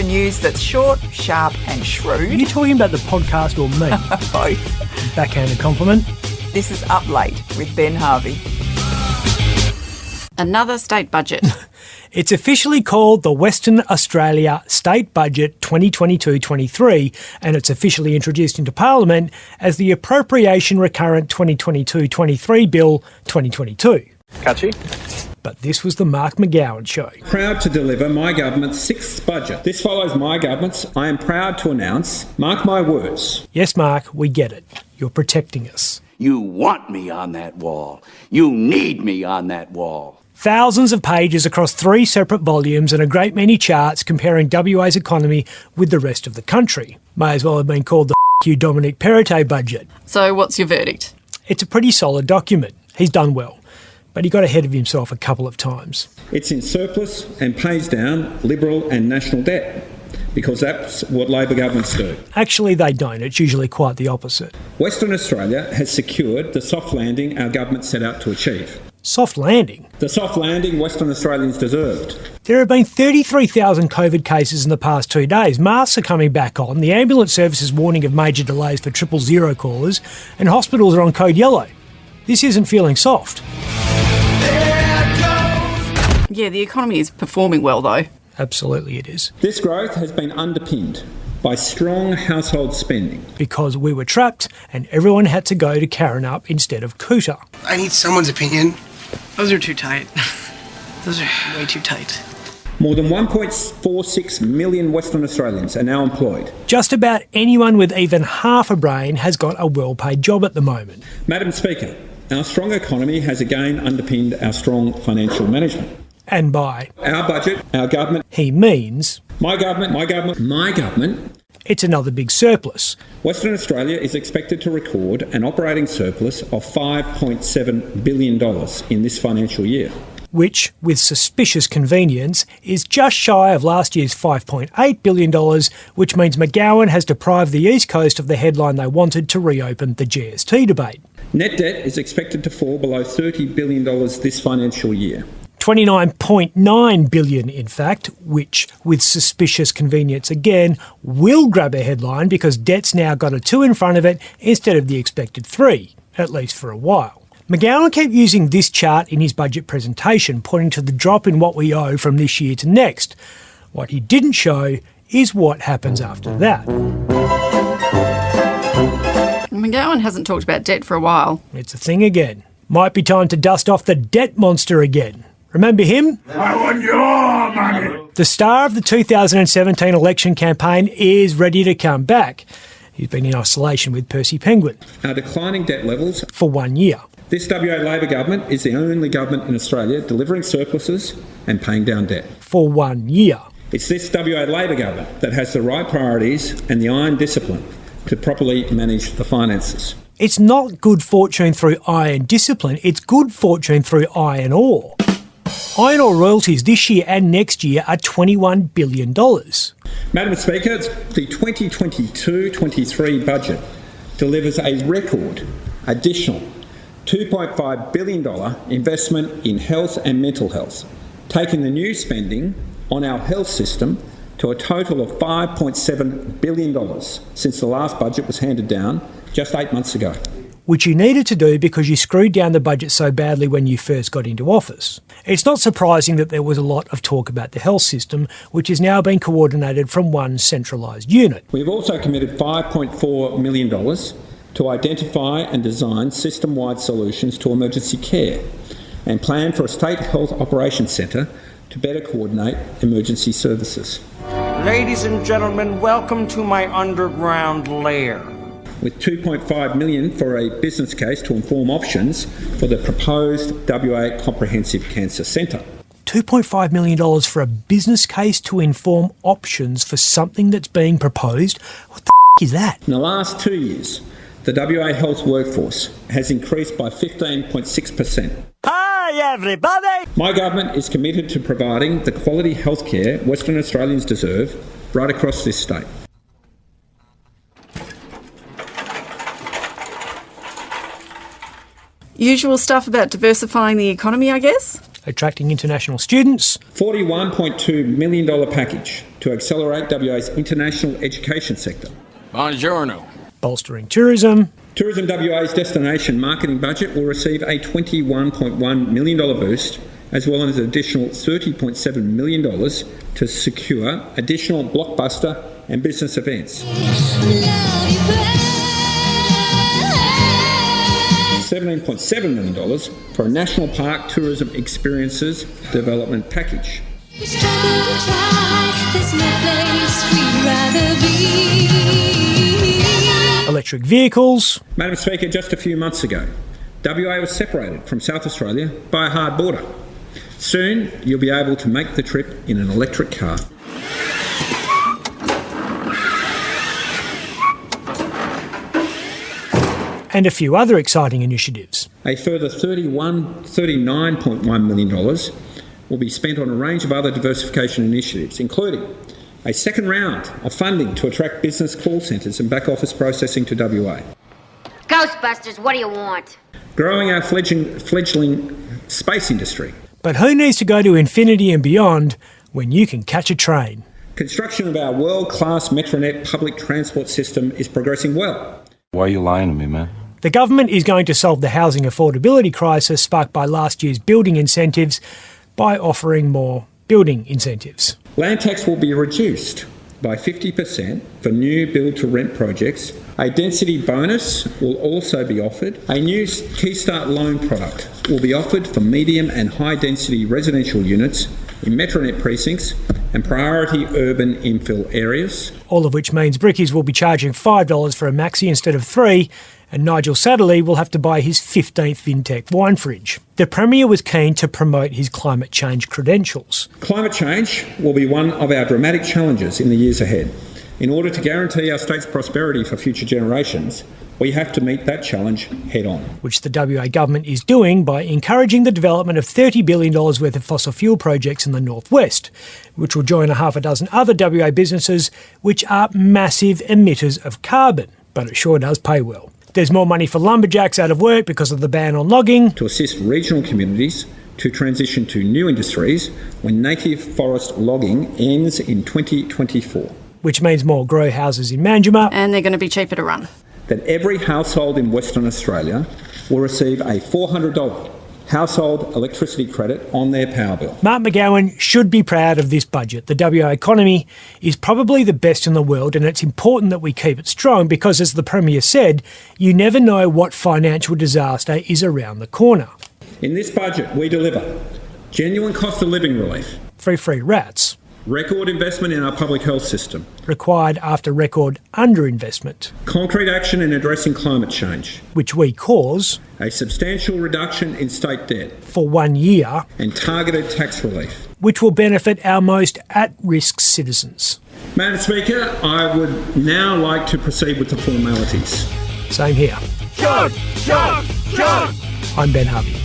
for news that's short, sharp and Are shrewd. you talking about the podcast or me? Both. Backhanded compliment. This is Up Late with Ben Harvey. Another state budget. It's officially called the Western Australia State Budget 2022-23, and it's officially introduced into Parliament as the Appropriation Recurrent 2022-23 Bill 2022. Catchy. But this was the Mark McGowan show. Proud to deliver my government's sixth budget. This follows my government's. I am proud to announce, mark my words. Yes, Mark, we get it. You're protecting us. You want me on that wall. You need me on that wall. Thousands of pages across 3 separate volumes and a great many charts comparing WA's economy with the rest of the country. May as well have been called the you Dominic Perrottet budget. So what's your verdict? It's a pretty solid document. He's done well. But he got ahead of himself a couple of times. It's in surplus and pays down Liberal and national debt, because that's what Labor governments do. Actually, they don't. It's usually quite the opposite. Western Australia has secured the soft landing our government set out to achieve. Soft landing. The soft landing Western Australians deserved. There have been 33,000 COVID cases in the past 2 days. Masks are coming back on. The ambulance service is warning of major delays for 000 callers. And hospitals are on code yellow. This isn't feeling soft. Yeah, the economy is performing well though. Absolutely it is. This growth has been underpinned by strong household spending. Because we were trapped and everyone had to go to Karrinyup instead of Cooter. I need someone's opinion. Those are too tight. Those are way too tight. More than 1.46 million Western Australians are now employed. Just about anyone with even half a brain has got a well-paid job at the moment. Madam Speaker, our strong economy has again underpinned our strong financial management. And by Our budget, our government, he means my government, it's another big surplus. Western Australia is expected to record an operating surplus of $5.7 billion in this financial year. Which, with suspicious convenience, is just shy of last year's $5.8 billion, which means McGowan has deprived the East Coast of the headline they wanted to reopen the GST debate. Net debt is expected to fall below $30 billion this financial year. 29.9 billion, in fact, which, with suspicious convenience again, will grab a headline because debt's now got a 2 in front of it instead of the expected 3, at least for a while. McGowan kept using this chart in his budget presentation, pointing to the drop in what we owe from this year to next. What he didn't show is what happens after that. McGowan hasn't talked about debt for a while. It's a thing again. Might be time to dust off the debt monster again. Remember him? I want your money. The star of the 2017 election campaign is ready to come back. He's been in isolation with Percy Penguin Our declining debt levels. for 1 year. This WA Labor government is the only government in Australia delivering surpluses and paying down debt. For 1 year. It's this WA Labor government that has the right priorities and the iron discipline to properly manage the finances. It's not good fortune through iron discipline, it's good fortune through iron ore. Iron ore royalties this year and next year are $21 billion. Madam Speaker, the 2022-23 budget delivers a record additional $2.5 billion investment in health and mental health, taking the new spending on our health system to a total of $5.7 billion since the last budget was handed down just 8 months ago. Which you needed to do because you screwed down the budget so badly when you first got into office. It's not surprising that there was a lot of talk about the health system, which is now being coordinated from one centralised unit. We've also committed $5.4 million to identify and design system-wide solutions to emergency care and plan for a state health operations centre to better coordinate emergency services. Ladies and gentlemen, welcome to my underground lair. With $2.5 million for a business case to inform options for the proposed WA Comprehensive Cancer Centre. $2.5 million for a business case to inform options for something that's being proposed? What the is that? In the last 2 years, the WA health workforce has increased by 15.6%. Hi, everybody! My government is committed to providing the quality healthcare Western Australians deserve right across this state. Usual stuff about diversifying the economy, I guess? attracting international students, $41.2 million package to accelerate WA's international education sector. Buongiorno. bolstering tourism, Tourism WA's destination marketing budget will receive a $21.1 million boost, as well as an additional $30.7 million to secure additional blockbuster and business events. $17.7 million for a national park tourism experiences development package. electric vehicles, Madam Speaker, just a few months ago, WA was separated from South Australia by a hard border. Soon, you'll be able to make the trip in an electric car. and a few other exciting initiatives. A further $39.1 million will be spent on a range of other diversification initiatives, including a second round of funding to attract business call centres and back office processing to WA. Ghostbusters, what do you want? Growing our fledgling space industry. But who needs to go to infinity and beyond when you can catch a train? Construction of our world-class Metronet public transport system is progressing well. Why are you lying to me, man? The government is going to solve the housing affordability crisis sparked by last year's building incentives by offering more building incentives. Land tax will be reduced by 50% for new build-to-rent projects. A density bonus will also be offered. A new Keystart loan product will be offered for medium and high-density residential units in Metronet precincts and priority urban infill areas. All of which means Brickies will be charging $5 for a maxi instead of $3, and Nigel Satterley will have to buy his 15th Vintec wine fridge. The Premier was keen to promote his climate change credentials. Climate change will be one of our dramatic challenges in the years ahead. In order to guarantee our state's prosperity for future generations, we have to meet that challenge head on. Which the WA government is doing by encouraging the development of $30 billion worth of fossil fuel projects in the northwest, which will join a half a dozen other WA businesses which are massive emitters of carbon. But it sure does pay well. There's more money for lumberjacks out of work because of the ban on logging. To assist regional communities to transition to new industries when native forest logging ends in 2024. Which means more grow houses in Manjimup. And they're going to be cheaper to run. That every household in Western Australia will receive a $400 household electricity credit on their power bill. Mark McGowan should be proud of this budget. The WA economy is probably the best in the world, and it's important that we keep it strong because, as the Premier said, you never know what financial disaster is around the corner. In this budget, we deliver genuine cost of living relief, Free rats. record investment in our public health system, Required after record underinvestment, concrete action in addressing climate change, which we cause, a substantial reduction in state debt, for 1 year, and targeted tax relief. which will benefit our most at-risk citizens. Madam Speaker, I would now like to proceed with the formalities. Same here. Judge! I'm Ben Harvey.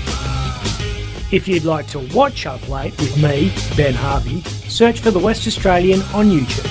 If you'd like to watch Up Late with me, Ben Harvey, search for The West Australian on YouTube.